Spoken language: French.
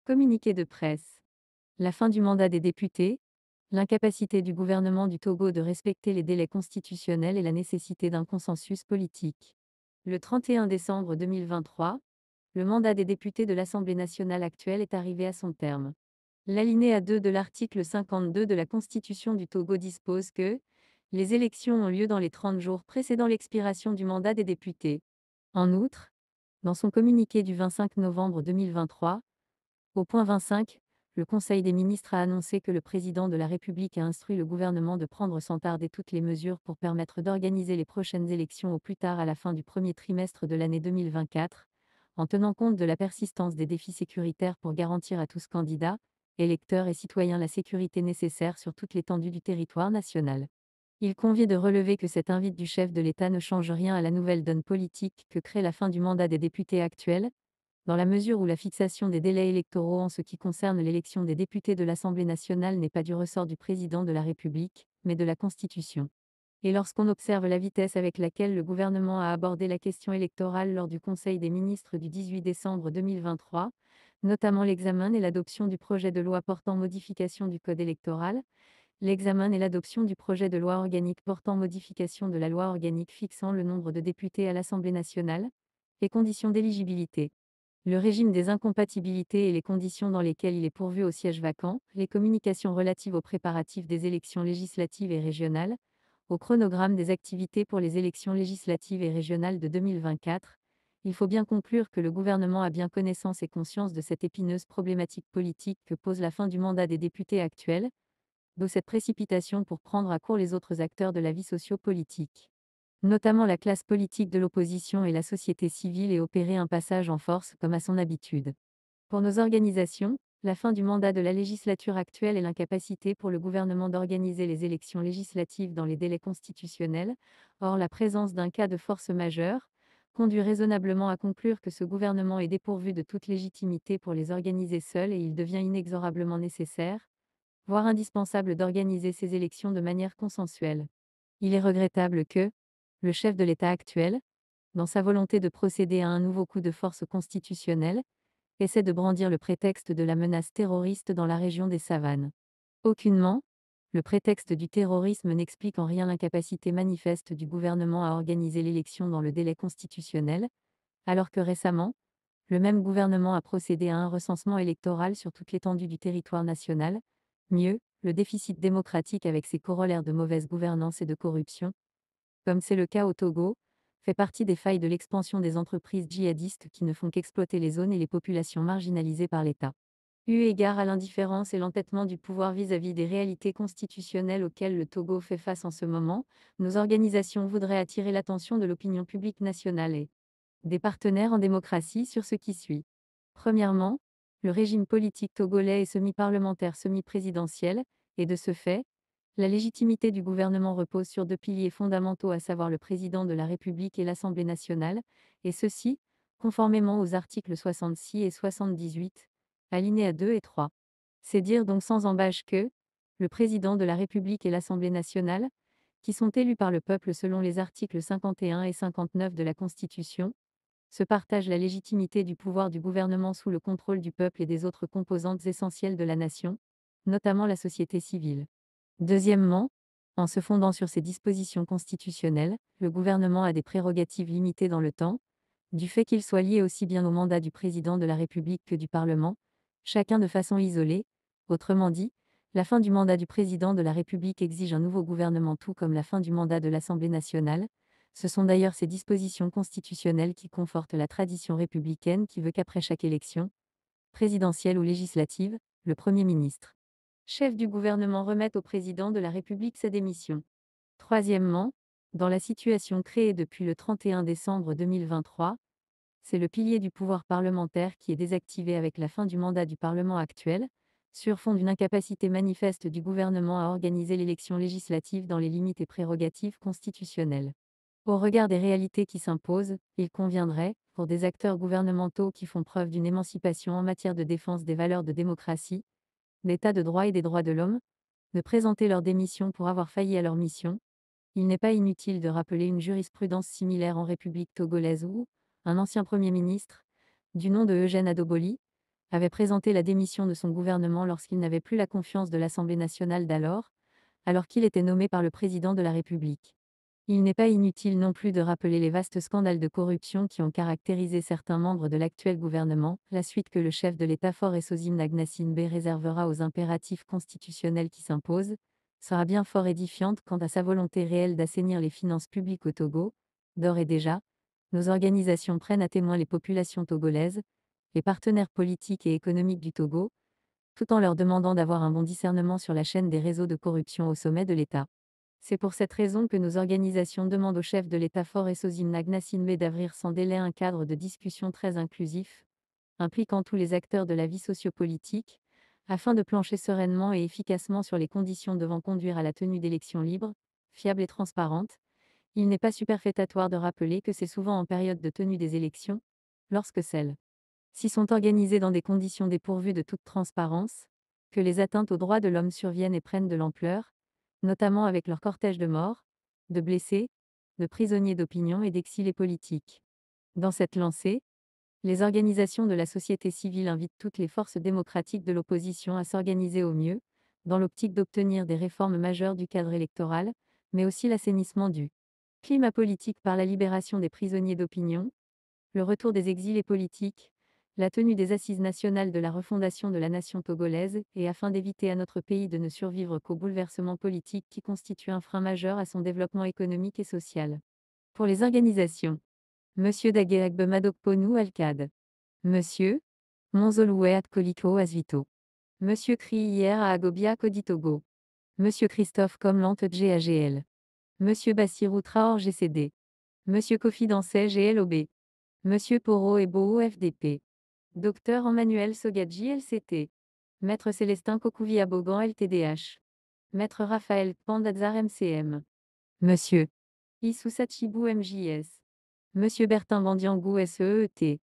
Communiqué de presse. La fin du mandat des députés, l'incapacité du gouvernement du Togo de respecter les délais constitutionnels et la nécessité d'un consensus politique. Le 31 décembre 2023, le mandat des députés de l'Assemblée nationale actuelle est arrivé à son terme. L'alinéa 2 de l'article 52 de la Constitution du Togo dispose que les élections ont lieu dans les 30 jours précédant l'expiration du mandat des députés. En outre, dans son communiqué du 25 novembre 2023, au point 25, le Conseil des ministres a annoncé que le président de la République a instruit le gouvernement de prendre sans tarder toutes les mesures pour permettre d'organiser les prochaines élections au plus tard à la fin du premier trimestre de l'année 2024, en tenant compte de la persistance des défis sécuritaires pour garantir à tous candidats, électeurs et citoyens la sécurité nécessaire sur toute l'étendue du territoire national. Il convient de relever que cette invite du chef de l'État ne change rien à la nouvelle donne politique que crée la fin du mandat des députés actuels, dans la mesure où la fixation des délais électoraux en ce qui concerne l'élection des députés de l'Assemblée nationale n'est pas du ressort du président de la République, mais de la Constitution. Et lorsqu'on observe la vitesse avec laquelle le gouvernement a abordé la question électorale lors du Conseil des ministres du 18 décembre 2023, notamment l'examen et l'adoption du projet de loi portant modification du Code électoral, l'examen et l'adoption du projet de loi organique portant modification de la loi organique fixant le nombre de députés à l'Assemblée nationale, les conditions d'éligibilité, le régime des incompatibilités et les conditions dans lesquelles il est pourvu au siège vacant, les communications relatives aux préparatifs des élections législatives et régionales, au chronogramme des activités pour les élections législatives et régionales de 2024, il faut bien conclure que le gouvernement a bien connaissance et conscience de cette épineuse problématique politique que pose la fin du mandat des députés actuels, d'où cette précipitation pour prendre à court les autres acteurs de la vie socio-politique, notamment la classe politique de l'opposition et la société civile, et opérer un passage en force comme à son habitude. Pour nos organisations, la fin du mandat de la législature actuelle et l'incapacité pour le gouvernement d'organiser les élections législatives dans les délais constitutionnels, or la présence d'un cas de force majeure, conduit raisonnablement à conclure que ce gouvernement est dépourvu de toute légitimité pour les organiser seul et il devient inexorablement nécessaire, voire indispensable d'organiser ces élections de manière consensuelle. Il est regrettable que, le chef de l'État actuel, dans sa volonté de procéder à un nouveau coup de force constitutionnel, essaie de brandir le prétexte de la menace terroriste dans la région des Savanes. Aucunement, le prétexte du terrorisme n'explique en rien l'incapacité manifeste du gouvernement à organiser l'élection dans le délai constitutionnel, alors que récemment, le même gouvernement a procédé à un recensement électoral sur toute l'étendue du territoire national. Mieux, le déficit démocratique avec ses corollaires de mauvaise gouvernance et de corruption, comme c'est le cas au Togo, fait partie des failles de l'expansion des entreprises djihadistes qui ne font qu'exploiter les zones et les populations marginalisées par l'État. Eu égard à l'indifférence et l'entêtement du pouvoir vis-à-vis des réalités constitutionnelles auxquelles le Togo fait face en ce moment, nos organisations voudraient attirer l'attention de l'opinion publique nationale et des partenaires en démocratie sur ce qui suit. Premièrement, le régime politique togolais est semi-parlementaire semi-présidentiel, et de ce fait, la légitimité du gouvernement repose sur deux piliers fondamentaux, à savoir le président de la République et l'Assemblée nationale, et ceci, conformément aux articles 66 et 78, alinéas 2 et 3. C'est dire donc sans embâche que le président de la République et l'Assemblée nationale, qui sont élus par le peuple selon les articles 51 et 59 de la Constitution, se partagent la légitimité du pouvoir du gouvernement sous le contrôle du peuple et des autres composantes essentielles de la nation, notamment la société civile. Deuxièmement, en se fondant sur ces dispositions constitutionnelles, le gouvernement a des prérogatives limitées dans le temps, du fait qu'il soit lié aussi bien au mandat du président de la République que du Parlement, chacun de façon isolée. Autrement dit, la fin du mandat du président de la République exige un nouveau gouvernement, tout comme la fin du mandat de l'Assemblée nationale. Ce sont d'ailleurs ces dispositions constitutionnelles qui confortent la tradition républicaine qui veut qu'après chaque élection, présidentielle ou législative, le Premier ministre, chef du gouvernement, remette au président de la République sa démission. Troisièmement, dans la situation créée depuis le 31 décembre 2023, c'est le pilier du pouvoir parlementaire qui est désactivé avec la fin du mandat du Parlement actuel, sur fond d'une incapacité manifeste du gouvernement à organiser l'élection législative dans les limites et prérogatives constitutionnelles. Au regard des réalités qui s'imposent, il conviendrait, pour des acteurs gouvernementaux qui font preuve d'une émancipation en matière de défense des valeurs de démocratie, d'état de droit et des droits de l'homme, de présenter leur démission pour avoir failli à leur mission. Il n'est pas inutile de rappeler une jurisprudence similaire en République togolaise où un ancien Premier ministre, du nom de Eugène Adoboli, avait présenté la démission de son gouvernement lorsqu'il n'avait plus la confiance de l'Assemblée nationale d'alors, alors qu'il était nommé par le président de la République. Il n'est pas inutile non plus de rappeler les vastes scandales de corruption qui ont caractérisé certains membres de l'actuel gouvernement, la suite que le chef de l'État Faure Essosim Nagnassine B réservera aux impératifs constitutionnels qui s'imposent, sera bien fort édifiante quant à sa volonté réelle d'assainir les finances publiques au Togo. D'ores et déjà, nos organisations prennent à témoin les populations togolaises, les partenaires politiques et économiques du Togo, tout en leur demandant d'avoir un bon discernement sur la chaîne des réseaux de corruption au sommet de l'État. C'est pour cette raison que nos organisations demandent au chef de l'État Faure Essosim Nagnassine B d'ouvrir sans délai un cadre de discussion très inclusif, impliquant tous les acteurs de la vie sociopolitique, afin de plancher sereinement et efficacement sur les conditions devant conduire à la tenue d'élections libres, fiables et transparentes. Il n'est pas superfétatoire de rappeler que c'est souvent en période de tenue des élections, lorsque celles-ci sont organisées dans des conditions dépourvues de toute transparence, que les atteintes aux droits de l'homme surviennent et prennent de l'ampleur, notamment avec leur cortège de morts, de blessés, de prisonniers d'opinion et d'exilés politiques. Dans cette lancée, les organisations de la société civile invitent toutes les forces démocratiques de l'opposition à s'organiser au mieux, dans l'optique d'obtenir des réformes majeures du cadre électoral, mais aussi l'assainissement du climat politique par la libération des prisonniers d'opinion, le retour des exilés politiques, la tenue des assises nationales de la refondation de la nation togolaise, et afin d'éviter à notre pays de ne survivre qu'au bouleversement politique qui constitue un frein majeur à son développement économique et social. Pour les organisations, Monsieur Daguerre Madokponu Alcade. Monsieur Monzoloué Atkoliko Asvito. Monsieur Kriyer à Agobia Koditogo. Monsieur Christophe Comlant GAGL. Monsieur Bassirou Traor GCD. Monsieur Kofi Dansé GLOB. Monsieur Poro Ebo FDP. Docteur Emmanuel Sogadji LCT. Maître Célestin Kokouvia Bogan LTDH. Maître Raphaël Pandazar MCM. Monsieur Issoussa Chibou MJS. Monsieur Bertin Bandiangou SEET.